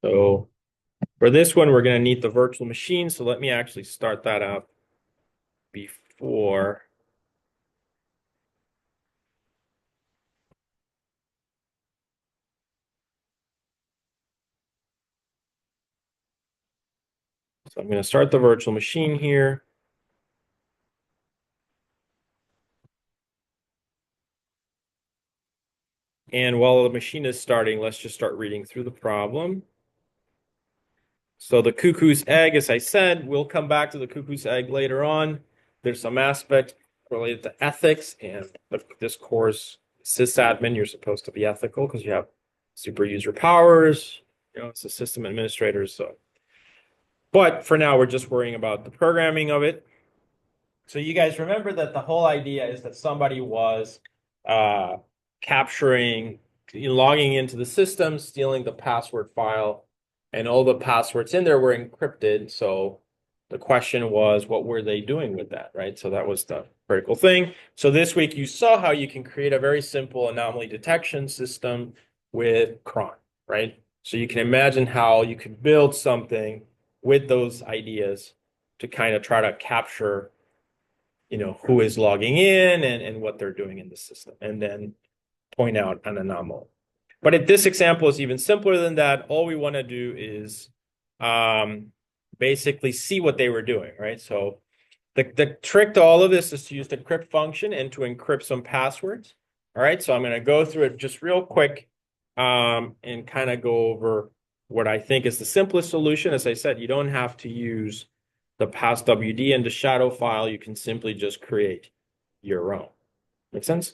So for this one, we're going to need the virtual machine. So let me actually start that up before. So I'm going to start the virtual machine here. And while the machine is starting, let's just start reading through the problem. So the cuckoo's egg, as I said, we'll come back to the cuckoo's egg later on. There's some aspect related to ethics, and this course, sysadmin, you're supposed to be ethical because you have super user powers. It's a system administrator. But for now, we're just worrying about the programming of it. So you guys remember that the whole idea is that somebody was uh, capturing, logging into the system, stealing the password file, and all the passwords in there were encrypted. So the question was, what were they doing with that, right? So that was the critical thing. So this week you saw how you can create a very simple anomaly detection system with cron, right? So you can imagine how you could build something with those ideas to kind of try to capture who is logging in and what they're doing in the system, and then point out an anomaly. But this example is even simpler than that. All we want to do is basically see what they were doing, right? So the trick to all of this is to use the encrypt function and to encrypt some passwords. All right, so I'm going to go through it just real quick and kind of go over what I think is the simplest solution. As I said, you don't have to use the passwd and the shadow file. You can simply just create your own. Make sense?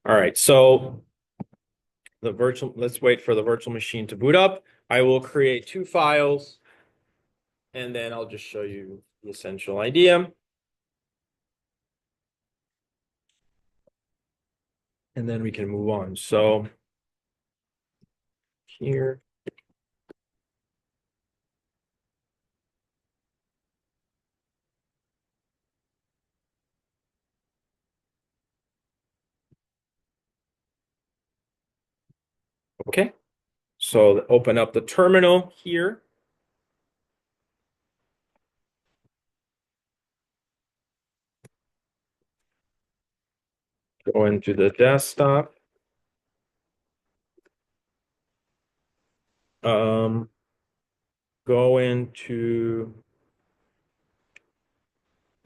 All right, so let's wait for the virtual machine to boot up. I will create two files, and then I'll just show you the essential idea. And then we can move on. So here. Okay. So open up the terminal here. Go into the desktop. Go into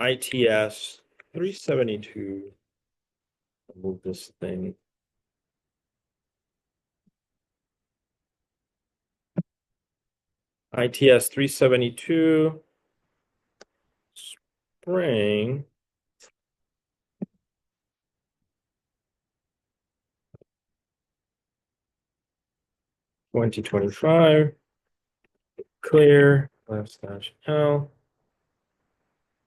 ITS 372. Move this thing. ITS 372 spring 2025 clear /L.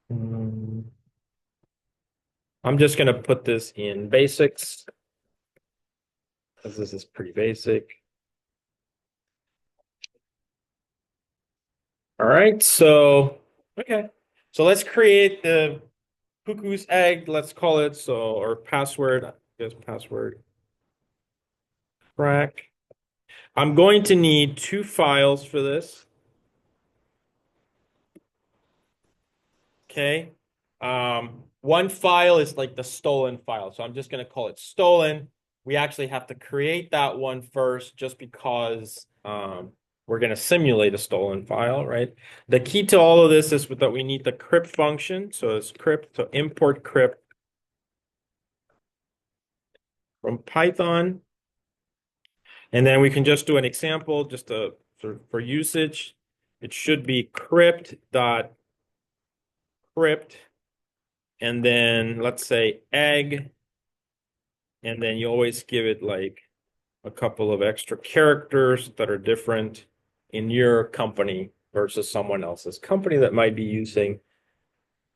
I'm just going to put this in basics because this is pretty basic. All right, so okay. So let's create the cuckoo's egg, let's call it, or password, I guess password crack. I'm going to need two files for this. Okay. One file is like the stolen file. So I'm just going to call it stolen. We actually have to create that one first just because we're going to simulate a stolen file, right? The key to all of this is that we need the crypt function. So it's crypt, so import crypt from Python. And then we can just do an example just for usage. It should be crypt.crypt. And then let's say egg. And then you always give it like a couple of extra characters that are different in your company versus someone else's company that might be using.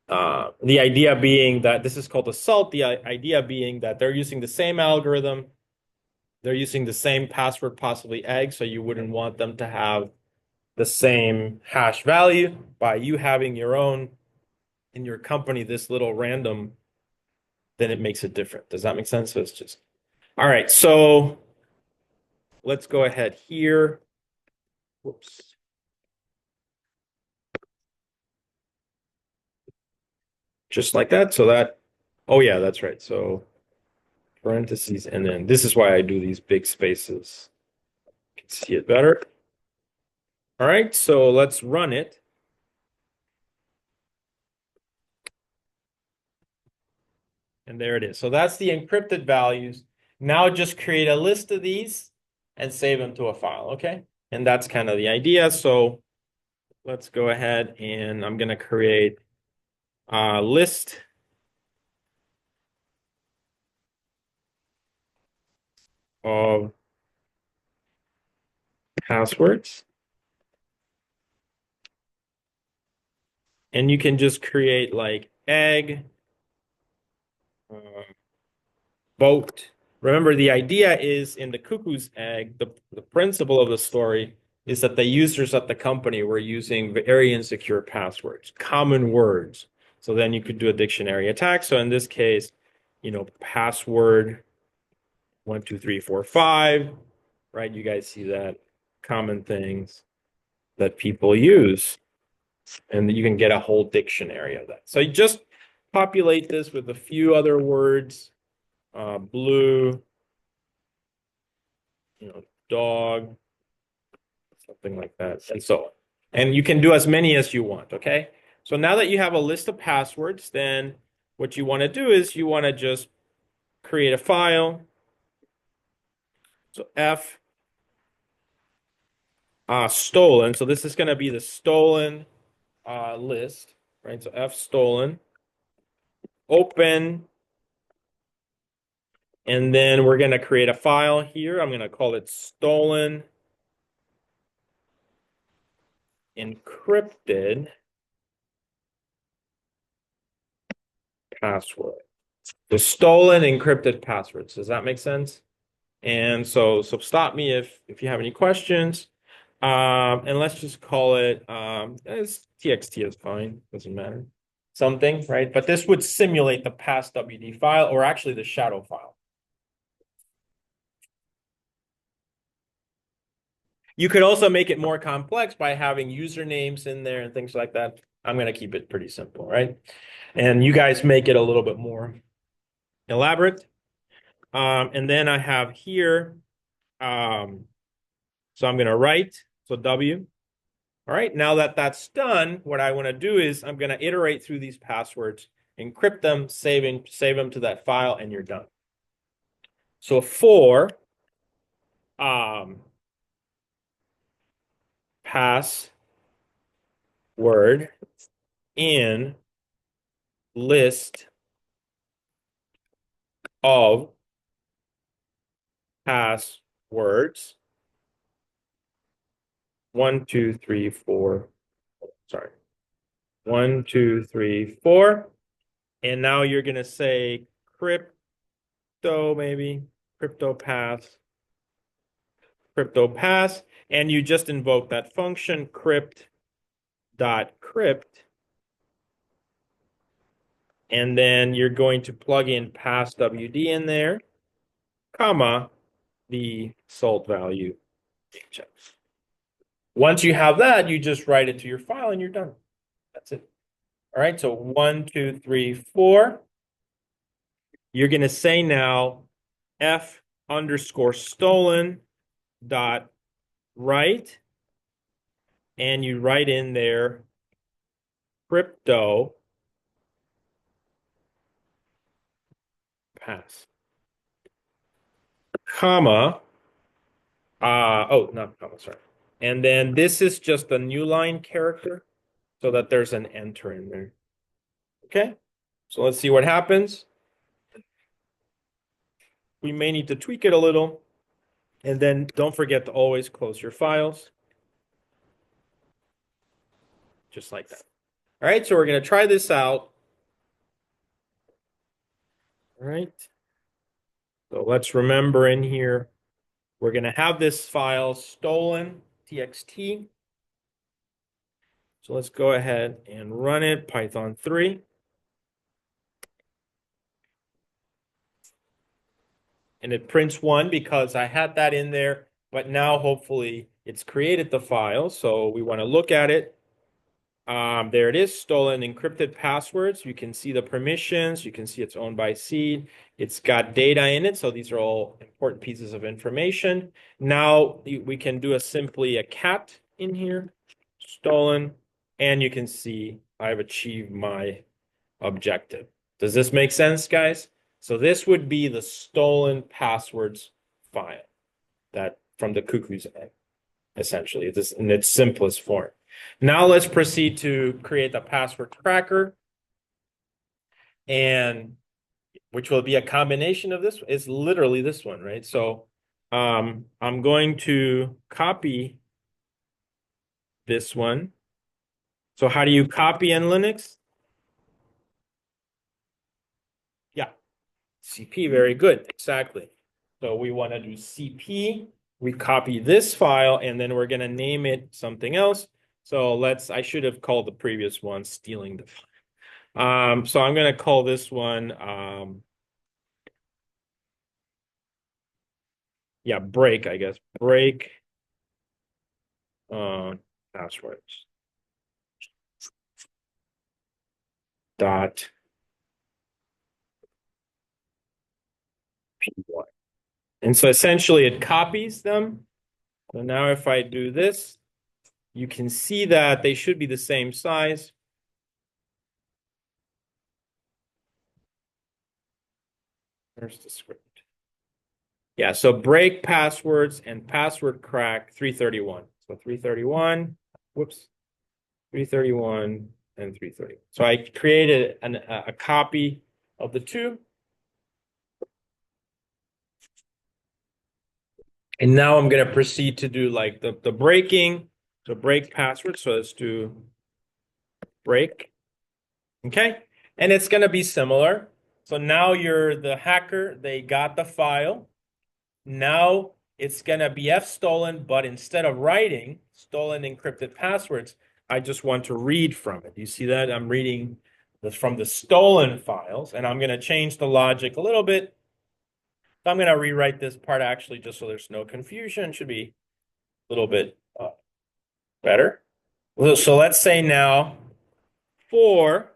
The idea being that this is called assault. The idea being that they're using the same algorithm. They're using the same password, possibly egg, so you wouldn't want them to have the same hash value. By you having your own in your company, this little random, then it makes it different. Does that make sense? So it's just, all right. So let's go ahead here. Whoops. Just like that. So that, oh yeah, that's right. So parentheses, and then this is why I do these big spaces. You can see it better. All right, so let's run it. And there it is. So that's the encrypted values. Now just create a list of these and save them to a file, okay? And that's kind of the idea. So let's go ahead and I'm going to create a list of passwords. And you can just create like egg, uh, boat. Remember, the idea is in the cuckoo's egg, the principle of the story is that the users at the company were using very insecure passwords, common words. So then you could do a dictionary attack. So in this case, password 12345, right? You guys see that common things that people use, and you can get a whole dictionary of that. So you just populate this with a few other words, blue, dog, something like that, and so on. And you can do as many as you want, okay? So now that you have a list of passwords, then what you want to do is you want to just create a file. So F stolen. So this is going to be the stolen list, right? So F stolen, open, and then we're going to create a file here. I'm going to call it stolen encrypted password. The stolen encrypted passwords. Does that make sense? And so stop me if you have any questions. And let's just call it it's TXT is fine, doesn't matter. Something, right? But this would simulate the past WD file or actually the shadow file. You could also make it more complex by having usernames in there and things like that. I'm going to keep it pretty simple, right? And you guys make it a little bit more elaborate. And then I have here, so I'm going to write, so W. All right, now that that's done, what I want to do is I'm going to iterate through these passwords, encrypt them, save them to that file, and you're done. So for password in list of passwords, 1, 2, 3, 4. Sorry, 1, 2, 3, 4. And now you're going to say crypto, maybe crypto pass, and you just invoke that function crypt.crypt, and then you're going to plug in pass WD in there, comma, the salt value. Once you have that, you just write it to your file and you're done. That's it. All right, so 1, 2, 3, 4. You're going to say now F underscore stolen dot write, and you write in there crypto pass, comma, oh, not comma, sorry. And then this is just a new line character so that there's an enter in there. Okay, so let's see what happens. We may need to tweak it a little. And then don't forget to always close your files. Just like that. All right, so we're going to try this out. All right. So let's remember in here, we're going to have this file stolen, txt. So let's go ahead and run it, Python 3. And it prints 1 because I had that in there, but now hopefully It's created the file, so we want to look at it. There it is, stolen encrypted passwords. You can see the permissions. You can see it's owned by seed. It's got data in it, so these are all important pieces of information. Now we can do simply a cat in here, stolen, and you can see I've achieved my objective. Does this make sense, guys? So this would be the stolen passwords file that from the cuckoo's egg, essentially, this in its simplest form. Now let's proceed to create the password cracker, and which will be a combination of this. It's literally this one, right? So I'm going to copy this one. So how do you copy in Linux? Yeah, CP, very good, exactly. So we want to do CP, we copy this file, and then we're going to name it something else. So I should have called the previous one stealing the file. So I'm going to call this one, yeah, break, I guess. Break passwords. Dot P1. And so essentially it copies them. So now if I do this, you can see that they should be the same size. Where's the script? Yeah, so break passwords and password crack 331. So 331, whoops, 331 and 330. So I created a copy of the two. And now I'm going to proceed to do like the breaking, so break password. So let's do break. Okay. And it's going to be similar. So now you're the hacker. They got the file. Now it's going to be stolen, but instead of writing stolen encrypted passwords, I just want to read from it. You see that? I'm reading from the stolen files, and I'm going to change the logic a little bit. So I'm going to rewrite this part actually just so there's no confusion. It should be a little bit better. So let's say now for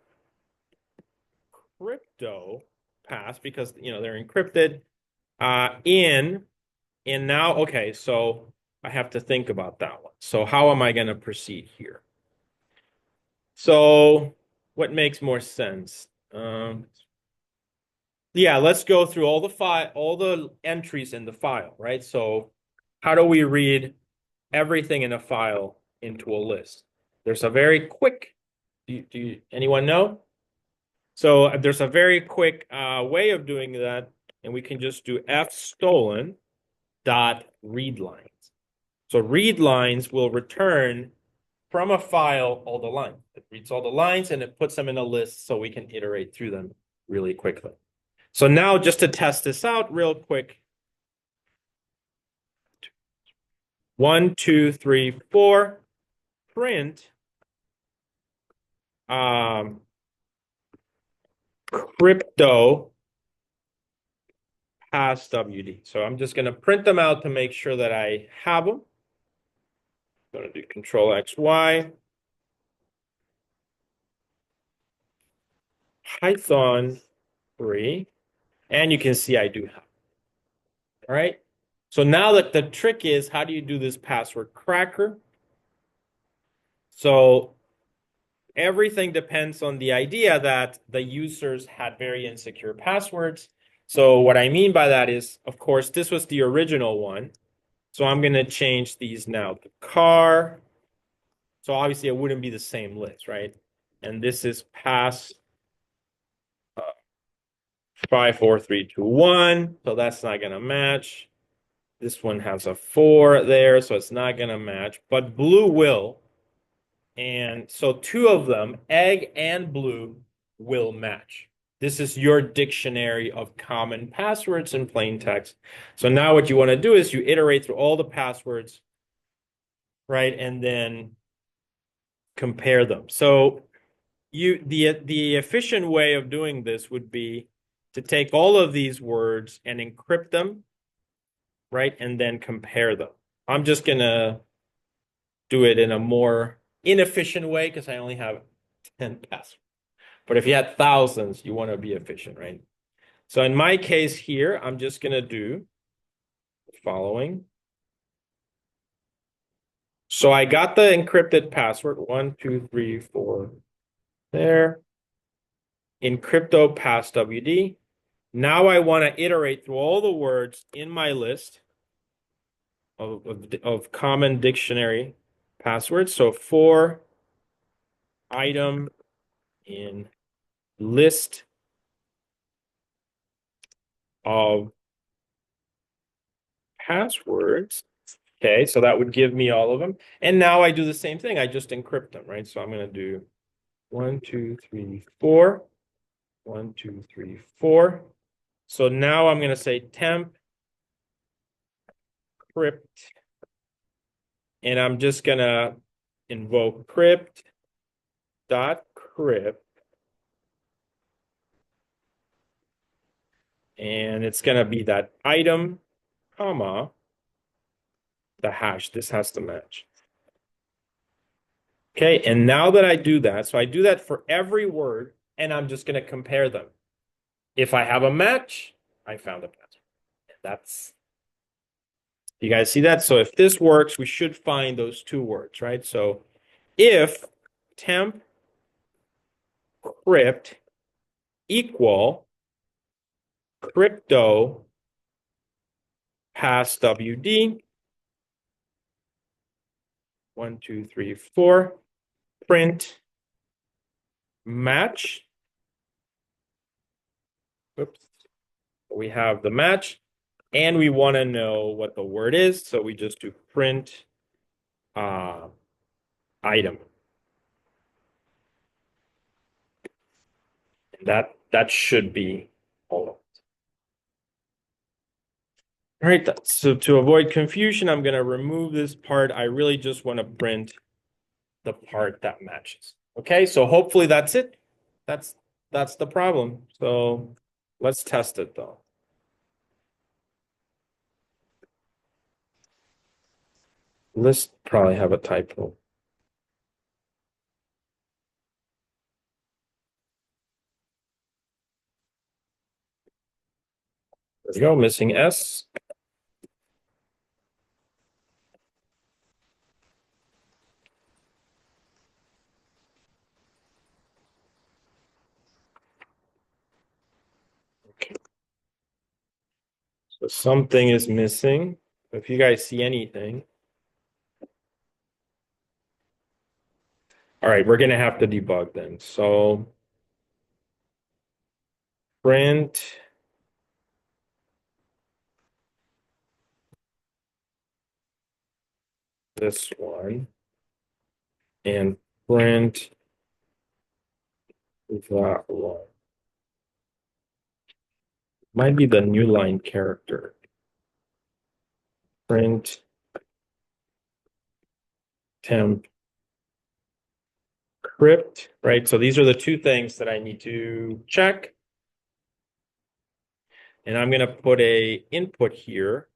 crypto pass, because they're encrypted and now, okay, so I have to think about that one. So how am I going to proceed here? So what makes more sense? Yeah, let's go through all the entries in the file, right? So how do we read everything in a file into a list? There's a very quick, anyone know? So there's a very quick way of doing that, and we can just do f stolen dot read lines. So read lines will return from a file all the lines. It reads all the lines and it puts them in a list so we can iterate through them really quickly. So now just to test this out real quick. 1, 2, 3, 4, print crypto pass WD. So I'm just going to print them out to make sure that I have them. I'm going to do Control X, Y. Python 3. And you can see I do have. All right. So now that the trick is, how do you do this password cracker? So everything depends on the idea that the users had very insecure passwords. So what I mean by that is, of course, this was the original one. So I'm going to change these now. The car. So obviously it wouldn't be the same list, right? And this is pass 5, 4, 3, 2, 1. So that's not going to match. This one has a 4 there, so it's not going to match. But blue will. And so two of them, egg and blue, will match. This is your dictionary of common passwords in plain text. So now what you want to do is you iterate through all the passwords, right? And then compare them. So the efficient way of doing this would be to take all of these words and encrypt them, right? And then compare them. I'm just going to do it in a more inefficient way because I only have 10 passwords. But if you had thousands, you want to be efficient, right? So in my case here, I'm just going to do the following. So I got the encrypted password, 1, 2, 3, 4, there. Encrypto pass WD. Now I want to iterate through all the words in my list of common dictionary passwords. So for item in list of passwords. Okay, so that would give me all of them. And now I do the same thing. I just encrypt them, right? So I'm going to do 1, 2, 3, 4. 1, 2, 3, 4. So now I'm going to say temp crypt, and I'm just going to invoke crypt dot crypt, and it's going to be that item, comma, the hash. This has to match. Okay, and now that I do that, so I do that for every word, and I'm just going to compare them. If I have a match, I found a password. That's, you guys see that? So if this works, we should find those two words, right? So if temp crypt equal crypto pass WD, 1, 2, 3, 4, print match. Oops. We have the match, and we want to know what the word is, so we just do print item. That should be all of it. All right, so to avoid confusion, I'm going to remove this part. I really just want to print the part that matches. Okay, so hopefully that's it. That's the problem. So let's test it though. List probably have a typo. There we go, missing S. Okay. So something is missing. If you guys see anything. All right, we're gonna have to debug then. So print this one and print that one. Might be the new line character. Print temp crypt, right? So these are the two things that I need to check. And I'm going to put a input here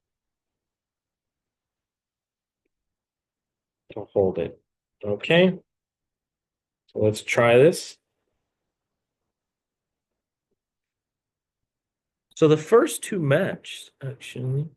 to hold it. Okay. So let's try this. So the first two matched, actually.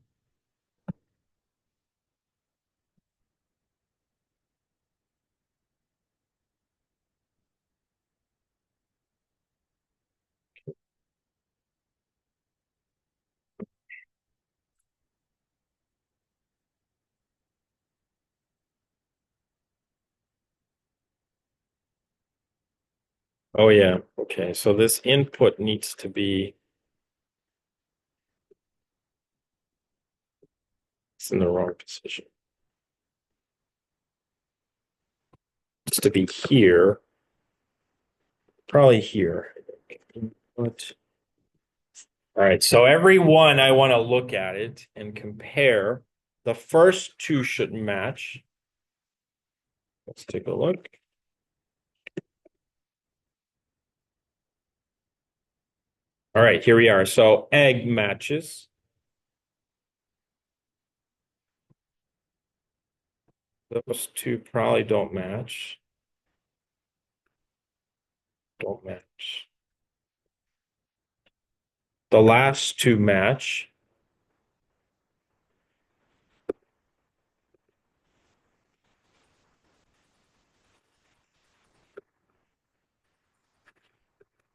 Oh, yeah. Okay. So this input needs to be, it's in the wrong position. It's to be here. Probably here. Input. All right. So every one, I want to look at it and compare. The first two should match. Let's take a look. All right, here we are. So egg matches. Those two probably don't match. Don't match. The last two match.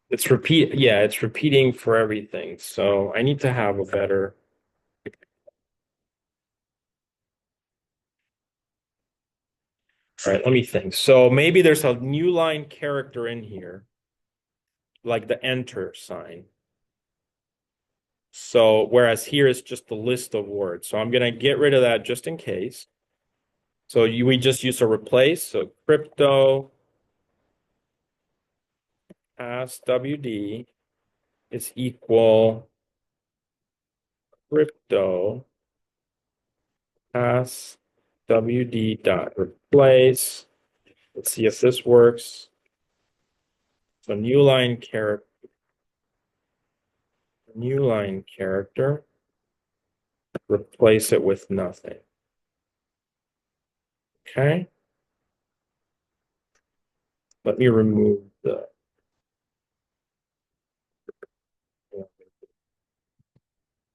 Yeah, it's repeating for everything. So I need to have a better. All right, let me think. So maybe there's a new line character in here, like the enter sign. So whereas here is just the list of words. So I'm gonna get rid of that just in case. So we just use a replace. So crypto as WD is equal crypto as WD dot replace. Let's see if this works. So new line character, replace it with nothing. Okay. Let me remove the,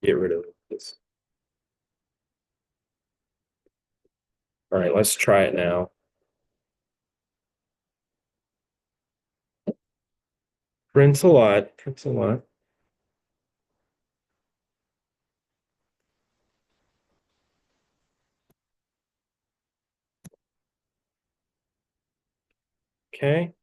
get rid of this. All right, let's try it now. Prints a lot, prints a lot. Okay.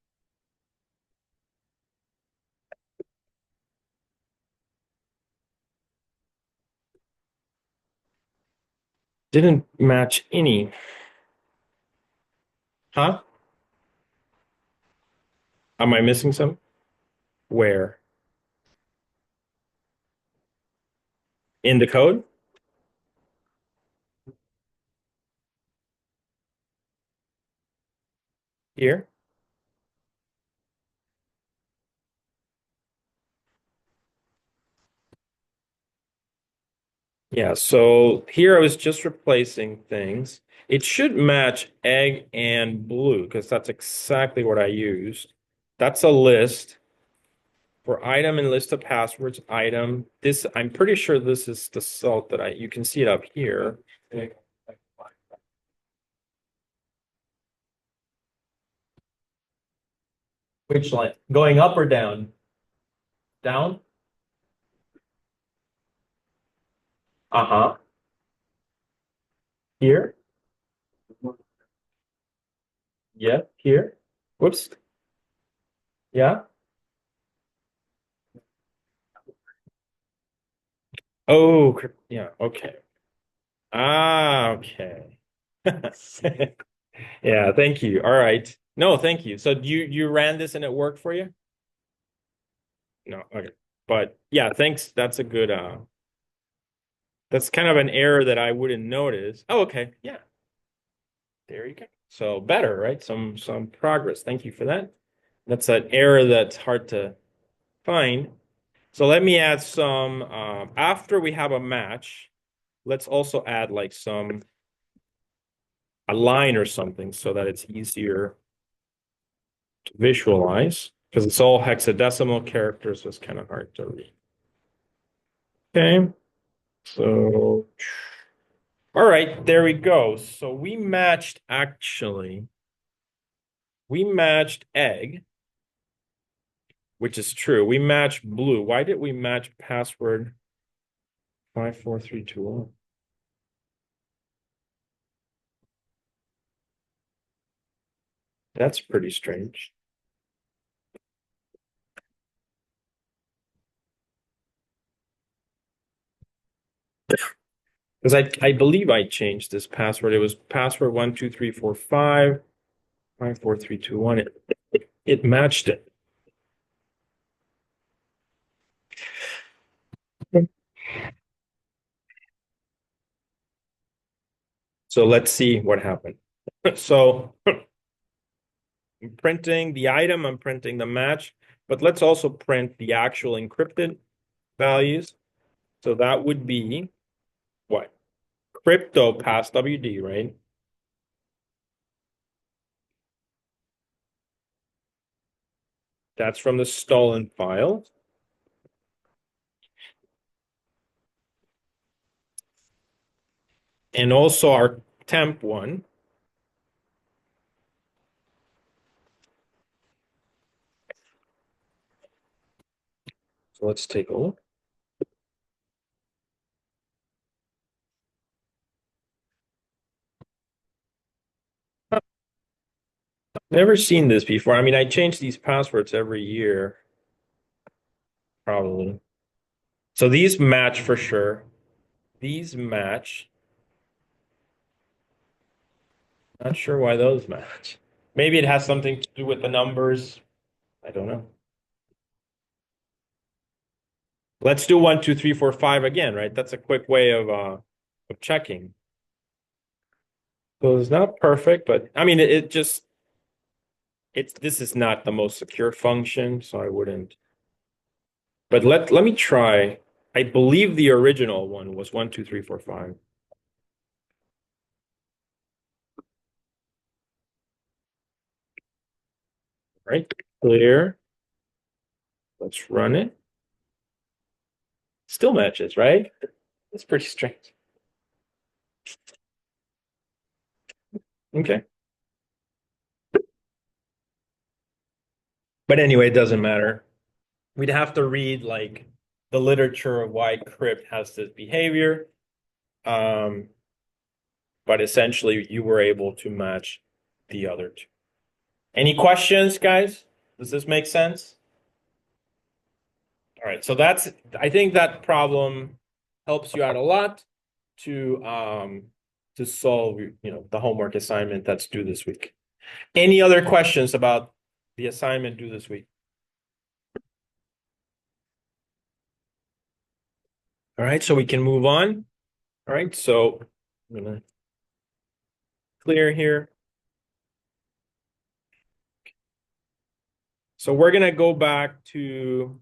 Didn't match any. Huh? Am I missing some? Where? In the code? Here? Yeah, so here I was just replacing things. It should match egg and blue because that's exactly what I used. That's a list for item and list of passwords, item. This, I'm pretty sure this is the salt that you can see it up here. Which line? Going up or down? Down? Uh-huh. Here? Yeah, here. Whoops. Yeah. Oh, yeah, okay. Ah, okay. Yeah, thank you. All right. No, thank you. So you ran this and it worked for you? No, okay. But yeah, thanks. That's a good that's kind of an error that I wouldn't notice. Oh, okay. Yeah. There you go. So better, right? Some progress. Thank you for that. That's an error that's hard to find. So let me add some after we have a match, let's also add like a line or something so that it's easier to visualize because it's all hexadecimal characters, so it's kind of hard to read. Okay, so all right, there we go. So we matched egg, which is true. We matched blue. Why did we match password 54321? That's pretty strange. Because I believe I changed this password. It was password 12345 54321. It matched it. So let's see what happened. So I'm printing the item, I'm printing the match, but let's also print the actual encrypted values. So that would be what? Crypto pass WD, right? That's from the stolen file. And also our temp one. So let's take a look. Never seen this before. I mean, I change these passwords every year, probably. So these match for sure. These match. Not sure why those match. Maybe it has something to do with the numbers. I don't know. Let's do 1, 2, 3, 4, 5 again, right? That's a quick way of checking. So it's not perfect, but I mean it just this is not the most secure function, so I wouldn't. But let me try. I believe the original one was 1, 2, 3, 4, 5. Right? Clear. Let's run it. Still matches, right? That's pretty strange. Okay. But anyway, it doesn't matter. We'd have to read like the literature of why crypt has this behavior. Um, but essentially you were able to match the other two. Any questions, guys? Does this make sense? All right, so I think that problem helps you out a lot to solve, the homework assignment that's due this week. Any other questions about the assignment due this week? All right, so we can move on. All right, so I'm gonna clear here. So we're gonna go back to